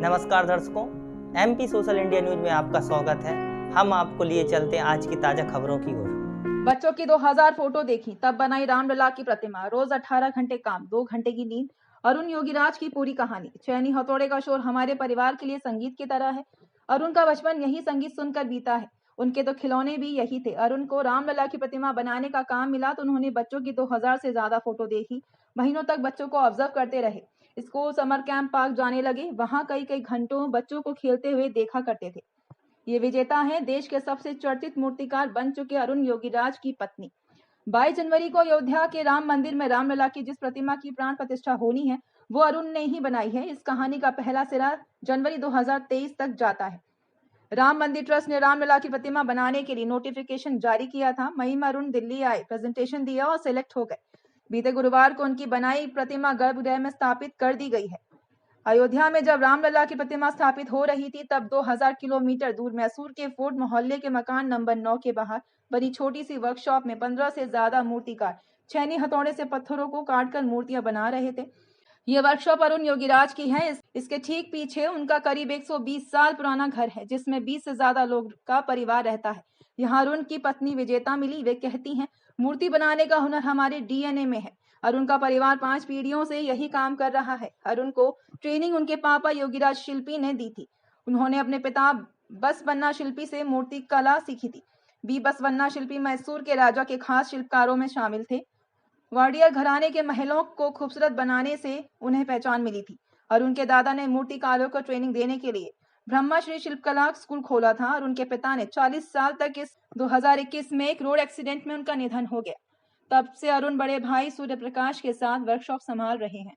नमस्कार दर्शकों, MP social India news में आपका स्वागत है। हम आपको लिए चलते हैं आज की ताजा खबरों की ओर। बच्चों की 2000 फोटो देखी, तब बनाई रामलला की प्रतिमा। रोज 18 घंटे काम, 2 घंटे की नींद। अरुण योगीराज की पूरी कहानी। चैनी हथौड़े का शोर हमारे परिवार के लिए संगीत की तरह है। अरुण का बचपन यही संगीत सुनकर बीता है। उनके तो खिलौने भी यही थे। अरुण को रामलला की प्रतिमा बनाने का काम मिला तो उन्होंने बच्चों की 2000 से ज्यादा फोटो देखी। महीनों तक बच्चों को ऑब्जर्व करते रहे। स्कूल, समर कैंप, पार्क जाने लगे। वहां कई कई घंटों बच्चों को खेलते हुए देखा करते थे। ये विजेता हैं देश के सबसे चर्चित मूर्तिकार बन चुके अरुण योगीराज की पत्नी। 22 जनवरी को अयोध्या के राम मंदिर में रामलला की जिस प्रतिमा की प्राण प्रतिष्ठा होनी है वो अरुण ने ही बनाई है। इस कहानी का पहला सिरा जनवरी 2023 तक जाता है। राम मंदिर ट्रस्ट ने रामलला की प्रतिमा बनाने के लिए नोटिफिकेशन जारी किया था। मई में अरुण दिल्ली आए, प्रेजेंटेशन दिया और सिलेक्ट हो गए। बीते गुरुवार को उनकी बनाई प्रतिमा गर्भगृह में स्थापित कर दी गई है। अयोध्या में जब रामलला की प्रतिमा स्थापित हो रही थी तब 2000 किलोमीटर दूर मैसूर के फोर्ट मोहल्ले के मकान नंबर 9 के बाहर बनी छोटी सी वर्कशॉप में 15 से ज्यादा मूर्तिकार छैनी हथौड़े से पत्थरों को काटकर मूर्तियां बना रहे थे। यह वर्कशॉप अरुण योगीराज की है। इसके ठीक पीछे उनका करीब 120 साल पुराना घर है जिसमें 20 से ज्यादा लोग का परिवार रहता है। यहाँ अरुण की पत्नी विजेता मिली। वे कहती हैं, मूर्ति बनाने का हुनर हमारे डीएनए में है। अरुण का परिवार 5 पीढ़ियों से यही काम कर रहा है। अरुण को ट्रेनिंग उनके पापा योगीराज शिल्पी ने दी थी। उन्होंने अपने पिता बसवन्ना शिल्पी से मूर्ति कला सीखी थी। बी बसवन्ना शिल्पी मैसूर के राजा के खास शिल्पकारों में शामिल थे। वाडियर घराने के महलों को खूबसूरत बनाने से उन्हें पहचान मिली थी। अरुण के दादा ने मूर्तिकारों को ट्रेनिंग देने के लिए ब्रह्माश्री शिल्पकला स्कूल खोला था और उनके पिता ने 40 साल तक इस 2021 में एक रोड एक्सीडेंट में उनका निधन हो गया। तब से अरुण बड़े भाई सूर्य प्रकाश के साथ वर्कशॉप संभाल रहे हैं।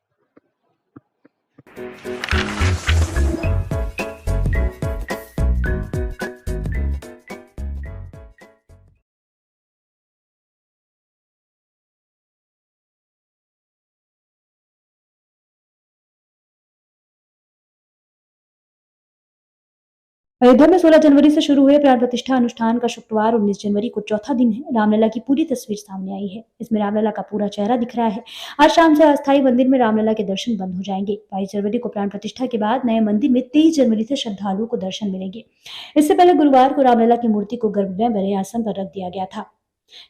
अयोध्या में 16 जनवरी से शुरू हुए प्राण प्रतिष्ठा अनुष्ठान का शुक्रवार 19 जनवरी को चौथा दिन है। रामलला की पूरी तस्वीर सामने आई है। इसमें रामलला का पूरा चेहरा दिख रहा है। आज शाम से अस्थायी मंदिर में रामलला के दर्शन बंद हो जाएंगे। 22 जनवरी को प्राण प्रतिष्ठा के बाद नए मंदिर में 23 जनवरी से श्रद्धालुओं को दर्शन मिलेंगे। इससे पहले गुरुवार को रामलला की मूर्ति को गर्भगृह बड़े आसन पर रख दिया गया था।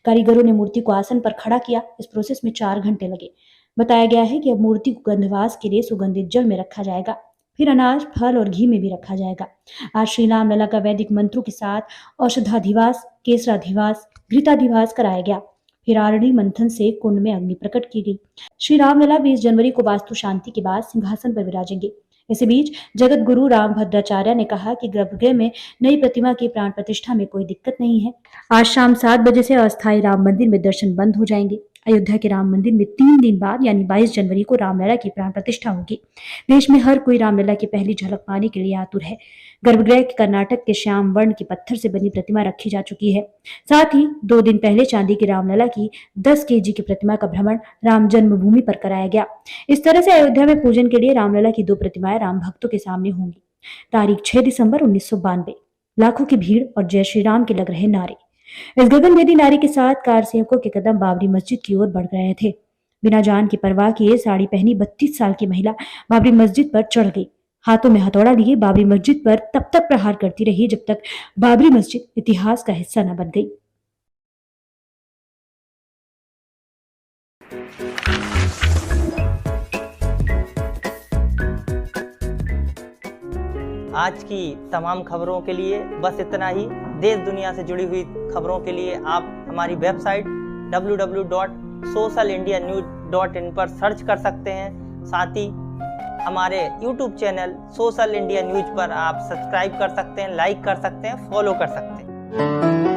कारीगरों ने मूर्ति को आसन पर खड़ा किया। इस प्रोसेस में 4 घंटे लगे। बताया गया है कि अब मूर्ति को गंधवास के लिए सुगंधित जल में रखा जाएगा, फिर अनाज, फल और घी में भी रखा जाएगा। आज श्री रामलला का वैदिक मंत्रों के साथ औषधाधिवास, केसराधिवास, घृताधिवास कराया गया। फिर आरणी मंथन से कुंड में अग्नि प्रकट की गई। श्री रामलला 20 जनवरी को वास्तु शांति के बाद सिंहासन पर विराजेंगे। इसी बीच जगत गुरु रामभद्राचार्य ने कहा कि गर्भगृह में नई प्रतिमा की प्राण प्रतिष्ठा में कोई दिक्कत नहीं है। आज शाम 7 बजे से अस्थायी राम मंदिर में दर्शन बंद हो जाएंगे। अयोध्या के राम मंदिर में 3 दिन बाद यानी 22 जनवरी को रामलला की प्राण प्रतिष्ठा होगी। देश में हर कोई रामलला की पहली झलक पाने के लिए आतुर है। गर्भगृह के कर्नाटक के श्याम वर्ण के पत्थर से बनी प्रतिमा रखी जा चुकी है। साथ ही 2 दिन पहले चांदी की रामलला की 10 केजी की प्रतिमा का भ्रमण राम जन्मभूमि पर कराया गया। इस तरह से अयोध्या में पूजन के लिए रामलला की 2 प्रतिमाएं राम भक्तों के सामने होंगी। तारीख 6 दिसंबर 1992। लाखों की भीड़ और जय श्री राम के लग रहे नारे। इस गगनभेदी नारे के साथ कार सेवकों के कदम बाबरी मस्जिद की ओर बढ़ रहे थे। बिना जान की परवाह किए साड़ी पहनी 32 साल की महिला बाबरी मस्जिद पर चढ़ गई। हाथों में हथौड़ा लिए बाबरी मस्जिद पर तब तक प्रहार करती रही जब तक बाबरी मस्जिद इतिहास का हिस्सा न बन गई। आज की तमाम खबरों के लिए बस इतना ही। देश दुनिया से जुड़ी हुई खबरों के लिए आप हमारी वेबसाइट www.socialindianews.in पर सर्च कर सकते हैं। साथ ही हमारे YouTube channel social India news पर आप सब्सक्राइब कर सकते हैं, लाइक कर सकते हैं, फॉलो कर सकते हैं।